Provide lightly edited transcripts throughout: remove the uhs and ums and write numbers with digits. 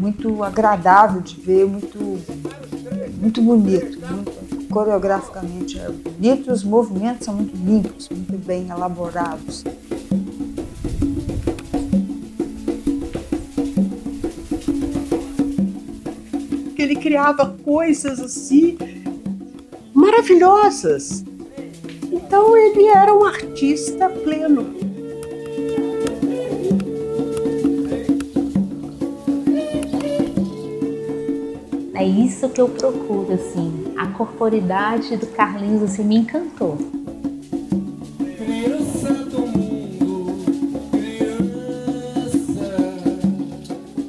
muito agradável de ver, muito bonito, muito, coreograficamente é bonito, os movimentos são muito limpos, muito bem elaborados. Ele criava coisas assim maravilhosas. Então ele era um artista pleno. É isso que eu procuro, assim. A corporidade do Carlinhos assim, me encantou.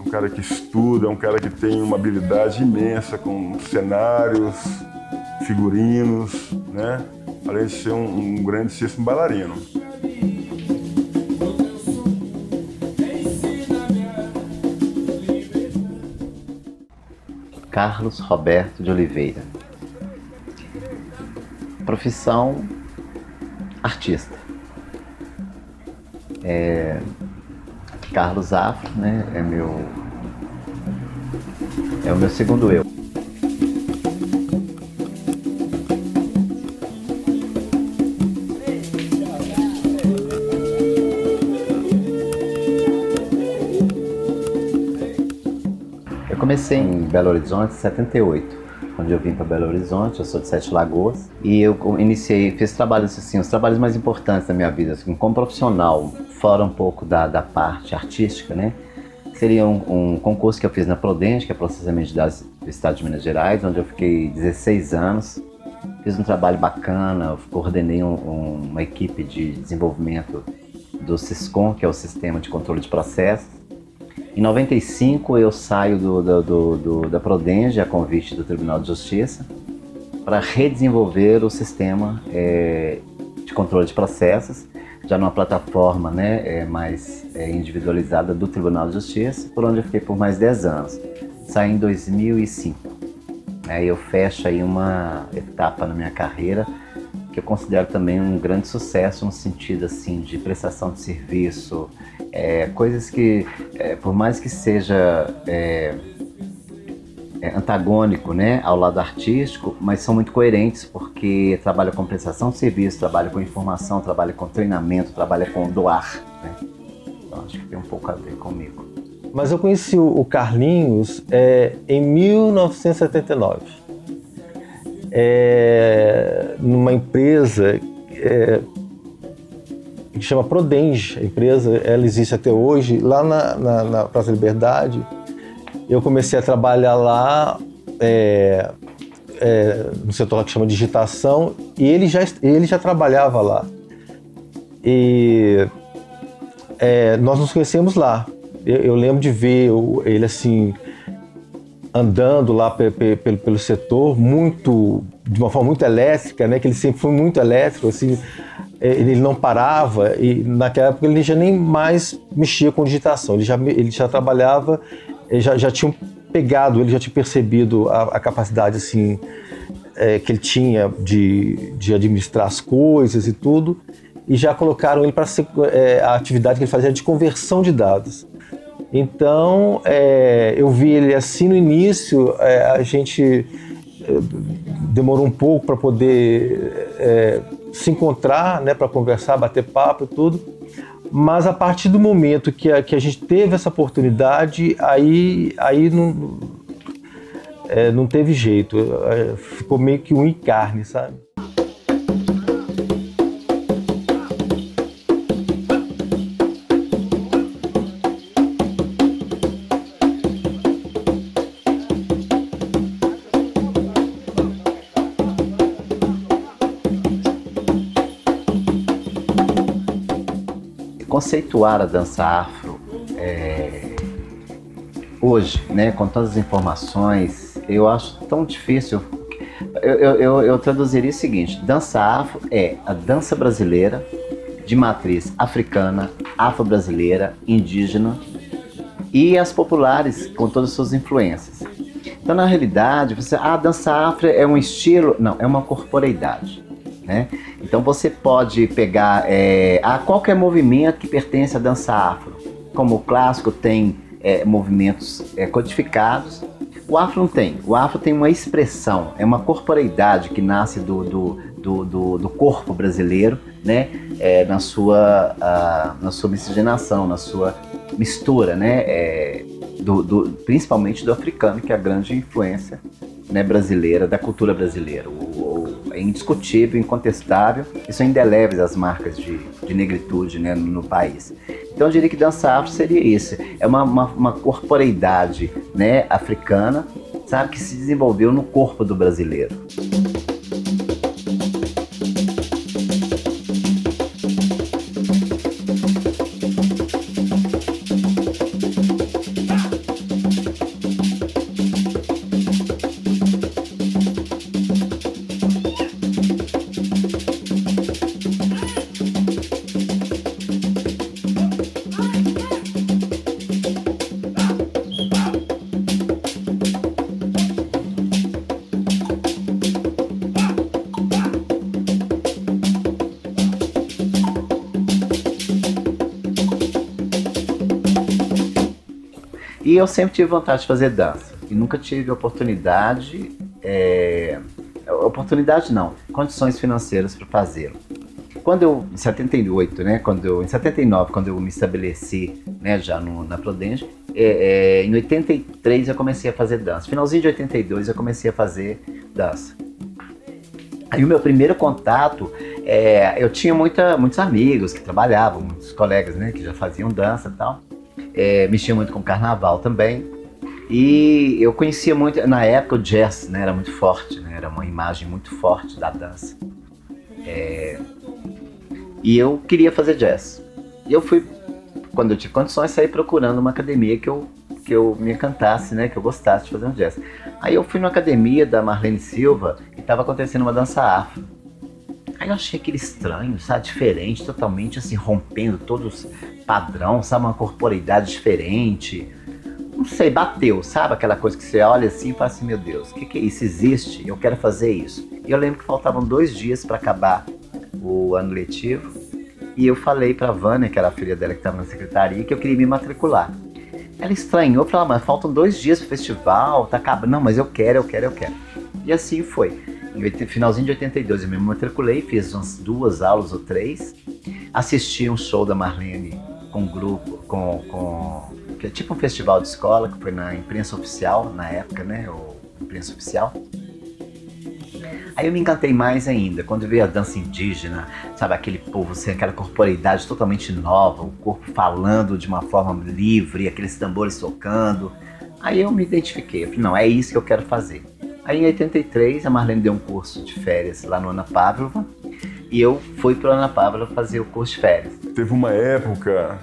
Um cara que estuda, um cara que tem uma habilidade imensa com cenários, figurinos, né? Além de ser um grandíssimo bailarino. Carlos Roberto de Oliveira. Profissão: artista. Carlos Afro, né? É o meu segundo eu. Eu comecei em Belo Horizonte em 78, quando eu vim para Belo Horizonte. Eu sou de Sete Lagoas e eu fiz trabalhos assim, os trabalhos mais importantes da minha vida, assim, como profissional, fora um pouco da parte artística, né? Seria um concurso que eu fiz na Prodenge, que é Processamento de Dados do Estado de Minas Gerais, onde eu fiquei 16 anos. Fiz um trabalho bacana, eu coordenei uma equipe de desenvolvimento do SISCOM, que é o Sistema de Controle de Processos. Em 95 eu saio da Prodenge, a convite do Tribunal de Justiça, para redesenvolver o sistema de controle de processos, já numa plataforma, né, mais individualizada do Tribunal de Justiça, por onde eu fiquei por mais 10 anos. Saí em 2005. Aí eu fecho aí uma etapa na minha carreira que eu considero também um grande sucesso no sentido assim de prestação de serviço, coisas que, por mais que seja antagônico, né, ao lado artístico, mas são muito coerentes, porque trabalha com prestação de serviço, trabalha com informação, trabalha com treinamento, trabalha com doar, né? Então acho que tem um pouco a ver comigo. Mas eu conheci o Carlinhos em 1979, numa empresa que chama Prodenge. A empresa, ela existe até hoje, lá na Praça Liberdade. Eu comecei a trabalhar lá no setor lá que chama digitação, e ele já trabalhava lá. E nós nos conhecemos lá. Eu lembro de ver ele assim andando lá pelo setor, de uma forma muito elétrica, né? Que ele sempre foi muito elétrico, assim. Ele não parava, e naquela época ele já nem mais mexia com digitação. Ele já trabalhava, já tinham pegado, ele já tinha percebido a capacidade assim que ele tinha de administrar as coisas e tudo, e já colocaram ele para ser a atividade que ele fazia de conversão de dados. Então eu vi ele assim no início. A gente demorou um pouco para poder se encontrar, né, para conversar, bater papo e tudo, mas a partir do momento que a gente teve essa oportunidade, aí não teve jeito, ficou meio que unha e carne, sabe? Conceituar a dança afro hoje, né, com todas as informações, eu acho tão difícil. Eu traduziria o seguinte: dança afro é a dança brasileira de matriz africana, afro-brasileira, indígena e as populares com todas as suas influências. Então, na realidade, a dança afro é um estilo? Não, é uma corporeidade, né? Então você pode pegar qualquer movimento que pertence à dança afro. Como o clássico tem movimentos codificados. O afro não tem. O afro tem uma expressão, é uma corporeidade que nasce do corpo brasileiro, né? Na sua miscigenação, na sua mistura, né? Principalmente do africano, que é a grande influência, né, brasileira, da cultura brasileira. É indiscutível, incontestável, e são indeléveis as marcas de negritude, né, no país. Então eu diria que dança afro seria isso, é uma corporeidade, né, africana, sabe, que se desenvolveu no corpo do brasileiro. E eu sempre tive vontade de fazer dança e nunca tive condições financeiras para fazê-lo. Em 78, né, em 79, quando eu me estabeleci, né, já na Prudential, em 83 eu comecei a fazer dança. Finalzinho de 82 eu comecei a fazer dança. Aí o meu primeiro contato, eu tinha muitos amigos que trabalhavam, muitos colegas, né, que já faziam dança e tal. Mexia muito com carnaval também, e eu conhecia muito, na época o jazz, né, era muito forte, né, era uma imagem muito forte da dança, e eu queria fazer jazz, e eu fui, quando eu tive condições, sair procurando uma academia que eu me encantasse, né, que eu gostasse de fazer um jazz. Aí eu fui numa academia da Marlene Silva e estava acontecendo uma dança afro. Aí eu achei aquele estranho, sabe, diferente, totalmente assim, rompendo todos os padrão, sabe, uma corporeidade diferente. Não sei, bateu, sabe, aquela coisa que você olha assim e fala assim, meu Deus, o que é isso? Existe? Eu quero fazer isso. E eu lembro que faltavam 2 dias para acabar o ano letivo, e eu falei pra Vânia, que era a filha dela que estava na secretaria, que eu queria me matricular. Ela estranhou, falou, mas faltam 2 dias pro festival, tá acabando. Não, mas eu quero. E assim foi. Finalzinho de 82 eu me matriculei, fiz umas 2 aulas ou 3, assisti um show da Marlene com um grupo, que é tipo um festival de escola, que foi na imprensa oficial, na época, né, ou imprensa oficial. Aí eu me encantei mais ainda, quando eu vi a dança indígena, sabe, aquele povo, assim, aquela corporeidade totalmente nova, o corpo falando de uma forma livre, aqueles tambores tocando. Aí eu me identifiquei, eu falei, não, é isso que eu quero fazer. Aí em 83 a Marlene deu um curso de férias lá no Ana Pávlova, e eu fui para o Ana Pávlova fazer o curso de férias. Teve uma época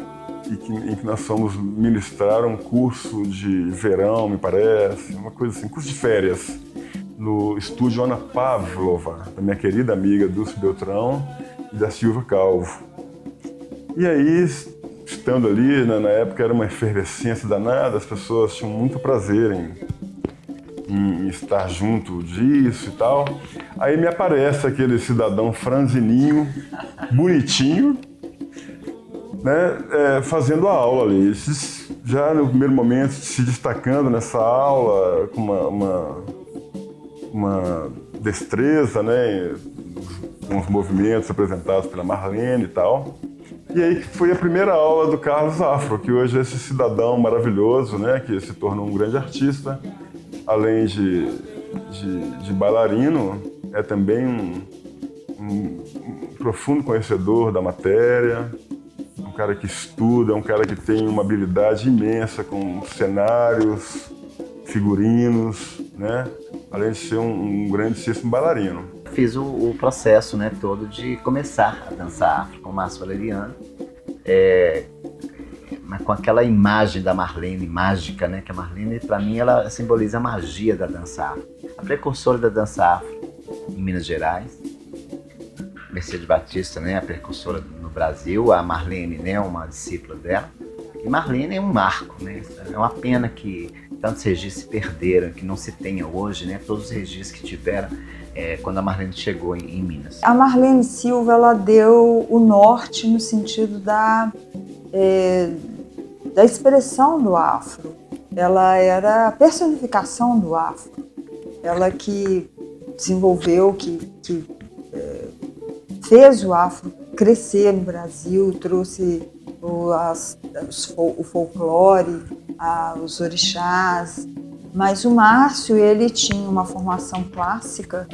em que nós fomos ministrar um curso de verão, me parece, uma coisa assim, curso de férias, no estúdio Ana Pávlova, da minha querida amiga Dulce Beltrão e da Silva Calvo. E aí, estando ali, na época era uma efervescência danada, as pessoas tinham muito prazer em estar junto disso e tal. Aí me aparece aquele cidadão franzininho, bonitinho, né, fazendo a aula ali. Já no primeiro momento se destacando nessa aula com uma destreza, né, com os movimentos apresentados pela Marlene e tal. E aí foi a primeira aula do Carlos Afro, que hoje é esse cidadão maravilhoso, né, que se tornou um grande artista. Além de bailarino, é também um profundo conhecedor da matéria, um cara que estuda, um cara que tem uma habilidade imensa com cenários, figurinos, né? Além de ser um grandíssimo bailarino. Fiz o processo, né, todo de começar a dançar afro com o Márcio Valeriano, com aquela imagem da Marlene, mágica, né? Que a Marlene, para mim, ela simboliza a magia da dança afro. A precursora da dança afro em Minas Gerais, Mercedes Batista, né? A precursora no Brasil, a Marlene, né? Uma discípula dela. E Marlene é um marco, né? É uma pena que tantos registros se perderam, que não se tenha hoje, né? Todos os registros que tiveram quando a Marlene chegou em Minas. A Marlene Silva, ela deu o norte no sentido da expressão do afro. Ela era a personificação do afro. Ela que desenvolveu, que fez o afro crescer no Brasil, trouxe o folclore, os orixás. Mas o Márcio, ele tinha uma formação clássica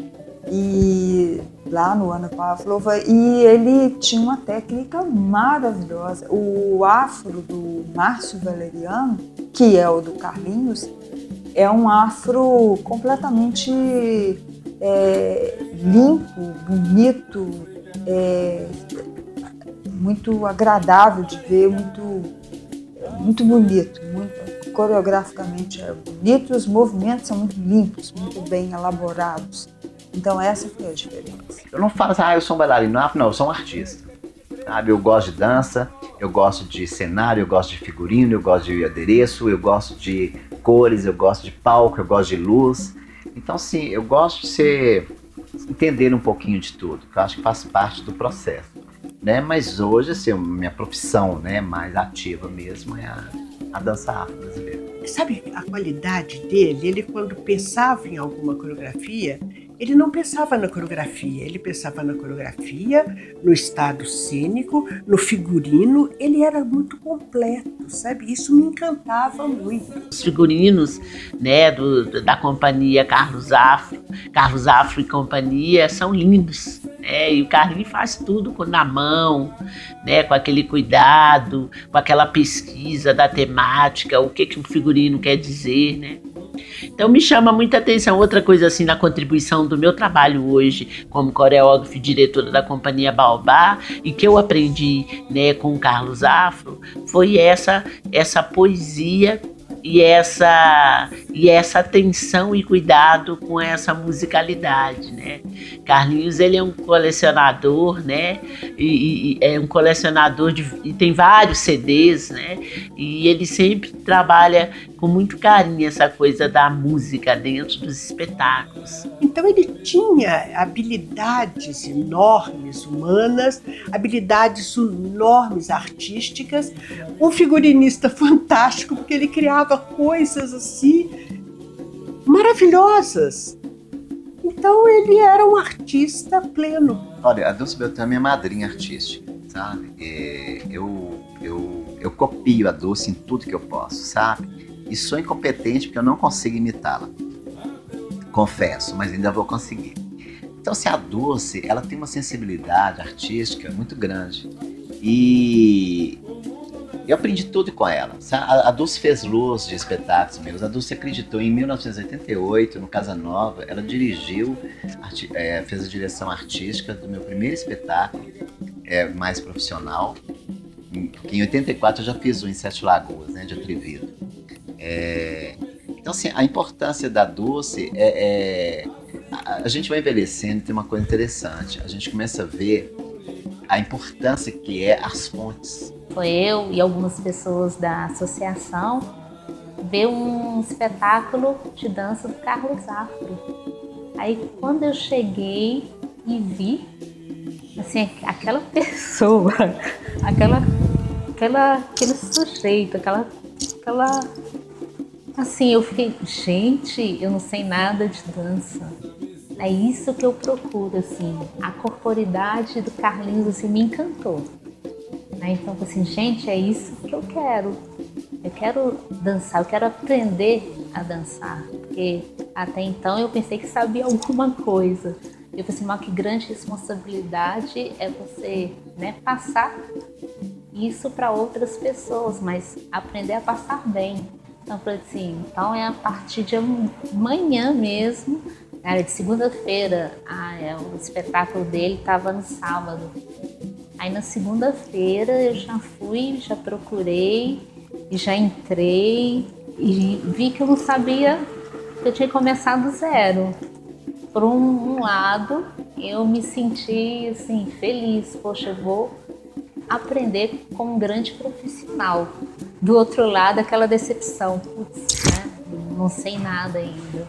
e lá no Ana Pavlova, e ele tinha uma técnica maravilhosa. O afro do Márcio Valeriano, que é o do Carlinhos, é um afro completamente limpo, bonito, muito agradável de ver, muito bonito, coreograficamente é bonito, os movimentos são muito limpos, muito bem elaborados. Então essa foi a diferença. Eu não falo assim, eu sou um bailarino afro, não, eu sou um artista. Sabe? Eu gosto de dança, eu gosto de cenário, eu gosto de figurino, eu gosto de adereço, eu gosto de cores, eu gosto de palco, eu gosto de luz. Então, sim, eu gosto de entender um pouquinho de tudo, que eu acho que faz parte do processo. Né? Mas hoje, assim, minha profissão, né, mais ativa mesmo é a dança afro-brasileira. Sabe a qualidade dele? Ele, quando pensava em alguma coreografia, ele não pensava na coreografia, ele pensava na coreografia, no estado cênico, no figurino. Ele era muito completo, sabe? Isso me encantava muito. Os figurinos, né, da companhia Carlos Afro e companhia, são lindos. E o Carlinhos faz tudo na mão, né, com aquele cuidado, com aquela pesquisa da temática, o que um figurino quer dizer, né? Então me chama muita atenção. Outra coisa assim na contribuição do meu trabalho hoje como coreógrafa e diretora da companhia Baobá, e que eu aprendi, né, com o Carlos Afro, foi essa poesia e essa atenção e cuidado com essa musicalidade, né? Carlinhos, ele é um colecionador, né? E é um colecionador e tem vários CDs, né? E ele sempre trabalha com muito carinho essa coisa da música dentro dos espetáculos. Então ele tinha habilidades enormes humanas, habilidades enormes artísticas, um figurinista fantástico, porque ele criava coisas assim maravilhosas. Então ele era um artista pleno. Olha, a Dulce Beltrame é minha madrinha artística, sabe? Eu copio a Dulce em tudo que eu posso, sabe? E sou incompetente porque eu não consigo imitá-la. Confesso, mas ainda vou conseguir. Então, a Dulce, ela tem uma sensibilidade artística muito grande. E eu aprendi tudo com ela. A Dulce fez luz de espetáculos meus. A Dulce acreditou em 1988, no Casa Nova. Ela dirigiu, fez a direção artística do meu primeiro espetáculo, mais profissional. Em 84 eu já fiz um em Sete Lagoas, né, de Atrevido. Então, assim, a importância da Dulce a gente vai envelhecendo, tem uma coisa interessante. A gente começa a ver a importância que é as fontes. Foi eu e algumas pessoas da associação ver um espetáculo de dança do Carlos Afro. Aí, quando eu cheguei e vi, assim, aquela pessoa, aquele sujeito, aquela assim, eu fiquei, gente, eu não sei nada de dança. É isso que eu procuro, assim, a corporidade do Carlinhos, assim, me encantou. Então, assim, gente, é isso que eu quero. Eu quero dançar, eu quero aprender a dançar, porque até então eu pensei que sabia alguma coisa. Eu pensei, mas que grande responsabilidade é você, né, passar isso para outras pessoas, mas aprender a passar bem. Então, eu falei assim, então é a partir de amanhã mesmo, era de segunda-feira, o espetáculo dele estava no sábado. Aí na segunda-feira eu já fui, já procurei, já entrei e vi que eu não sabia, que eu tinha começado do zero. Por um lado, eu me senti assim, feliz, poxa, eu vou aprender com um grande profissional. Do outro lado, aquela decepção, putz, né? Não sei nada ainda.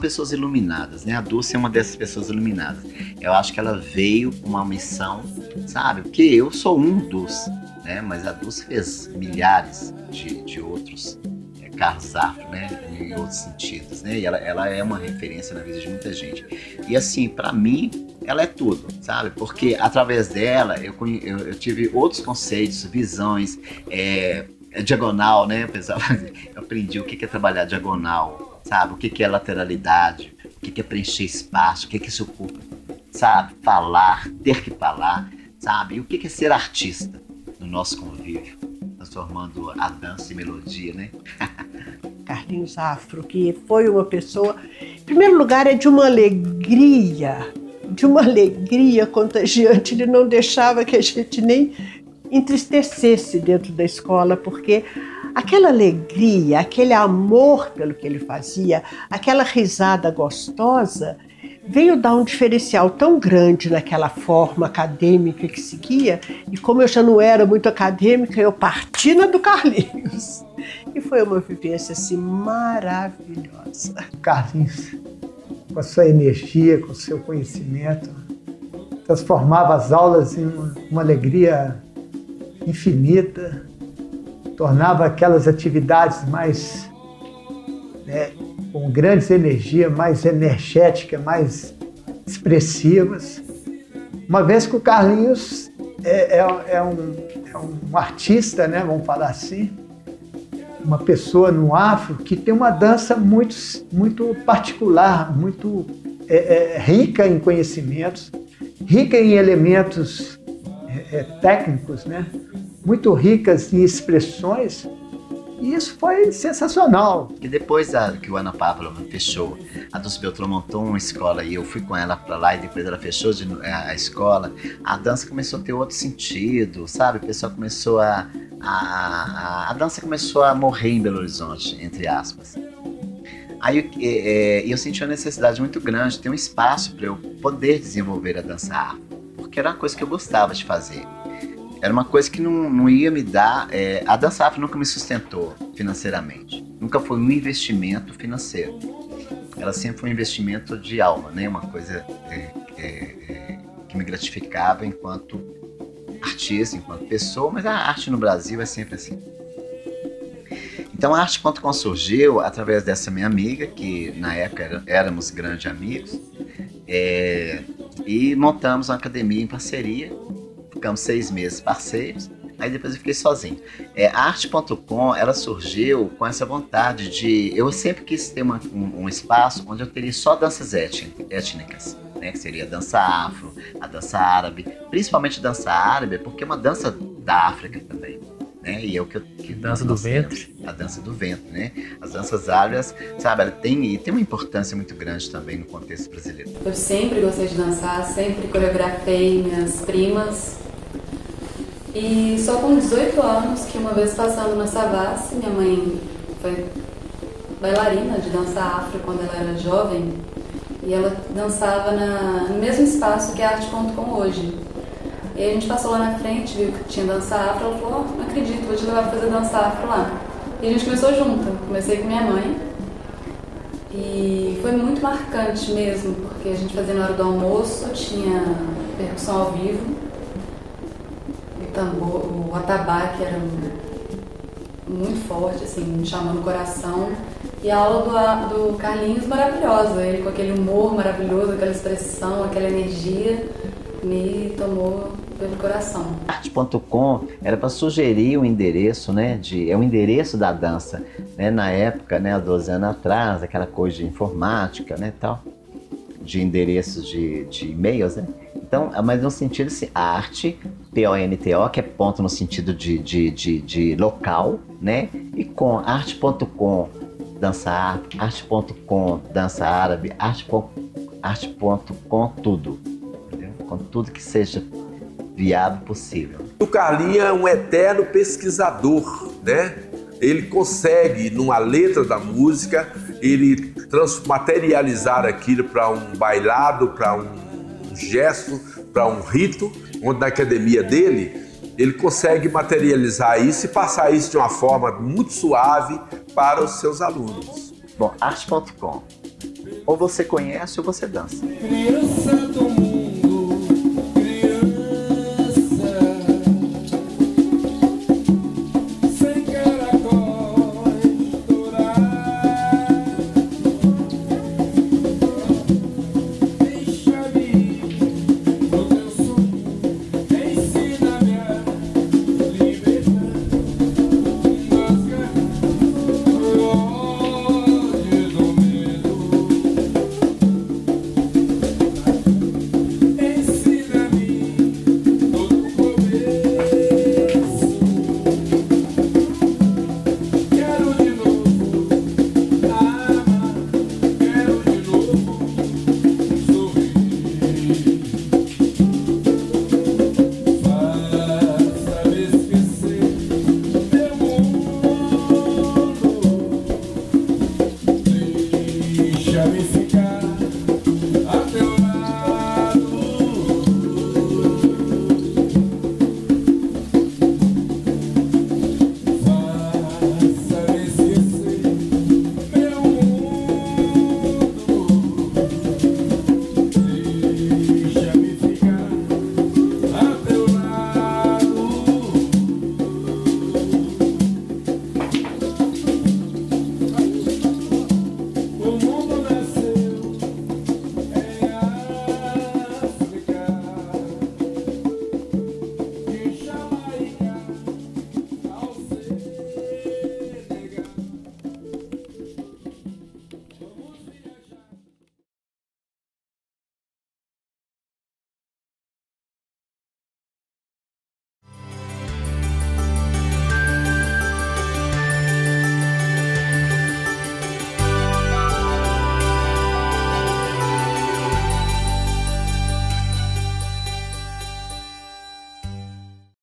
pessoas iluminadas, né? A Dulce é uma dessas pessoas iluminadas. Eu acho que ela veio com uma missão, sabe? Porque eu sou um dos, né? Mas a Dulce fez milhares de outros, Carlos Zafra, né? Em outros sentidos, né? E ela é uma referência na vida de muita gente. E assim, para mim, ela é tudo, sabe? Porque através dela eu tive outros conceitos, visões, diagonal, né? Eu aprendi o que é trabalhar diagonal, sabe? O que é lateralidade, o que é preencher espaço, o que é seu corpo, sabe? Falar, ter que falar, sabe? E o que é ser artista no nosso convívio, transformando a dança em melodia, né? Carlinhos Zafra, que foi uma pessoa, em primeiro lugar, é de uma alegria contagiante. Ele não deixava que a gente nem entristecesse dentro da escola, porque aquela alegria, aquele amor pelo que ele fazia, aquela risada gostosa, veio dar um diferencial tão grande naquela forma acadêmica que seguia, e como eu já não era muito acadêmica, eu parti na do Carlinhos. E foi uma vivência assim maravilhosa. Carlinhos, com a sua energia, com o seu conhecimento, transformava as aulas em uma alegria infinita, tornava aquelas atividades mais, com grandes energias, mais energéticas, mais expressivas. Uma vez que o Carlinhos é um artista, né, vamos falar assim, uma pessoa no afro que tem uma dança muito particular, muito rica em conhecimentos, rica em elementos técnicos, né? Muito ricas em expressões, e isso foi sensacional. E depois que o Ana Pavlova fechou, a Dulce Beltrão montou uma escola e eu fui com ela para lá, e depois ela fechou a escola, a dança começou a ter outro sentido, sabe? O pessoal começou a dança começou a morrer em Belo Horizonte, entre aspas. Aí eu senti uma necessidade muito grande de ter um espaço para eu poder desenvolver a dança afro, porque era uma coisa que eu gostava de fazer. Era uma coisa que não ia me dar... a dança afro nunca me sustentou financeiramente. Nunca foi um investimento financeiro. Ela sempre foi um investimento de alma, né? Uma coisa que me gratificava enquanto artista, enquanto pessoa, mas a arte no Brasil é sempre assim. Então a Arte.com surgiu através dessa minha amiga, que na época éramos grandes amigos, e montamos uma academia em parceria. Ficamos 6 meses parceiros, aí depois eu fiquei sozinho. A Arte.com, ela surgiu com essa vontade de... Eu sempre quis ter um espaço onde eu teria só danças étnicas, né? Que seria a dança afro, a dança árabe, principalmente a dança árabe, porque é uma dança da África também, né? E é o que dança do ventre. A dança do ventre, né? As danças árabes, sabe, ela tem uma importância muito grande também no contexto brasileiro. Eu sempre gostei de dançar, sempre coreografei minhas primas. E só com 18 anos, que uma vez passando na Savassi, minha mãe foi bailarina de dança afro quando ela era jovem, e ela dançava no mesmo espaço que a Arte.com hoje. E aí a gente passou lá na frente, viu que tinha dança afro, ela falou, não acredito, vou te levar pra fazer dança afro lá. E a gente começou junto, comecei com minha mãe, e foi muito marcante mesmo, porque a gente fazia na hora do almoço, tinha percussão ao vivo, o atabaque era muito forte, assim, me chamando o coração. E a aula do Carlinhos maravilhosa, ele com aquele humor maravilhoso, aquela expressão, aquela energia, me tomou pelo coração. Arte.com era para sugerir um endereço, né? É o endereço da dança, né? Na época, né, há 12 anos atrás, aquela coisa de informática, né, tal, de endereços de e-mails, né? Então, mas no sentido assim, arte, P-O-N-T-O, que é ponto no sentido de local, né? E com arte.com, dança árabe, arte.com, dança árabe, arte.com, tudo. Entendeu? Com tudo que seja viável possível. O Carlinhos é um eterno pesquisador, né? Ele consegue, numa letra da música, ele materializar aquilo para um bailado, para um gesto, para um rito, onde na academia dele, ele consegue materializar isso e passar isso de uma forma muito suave para os seus alunos. Bom, arte.com Ou você conhece ou você dança. Santo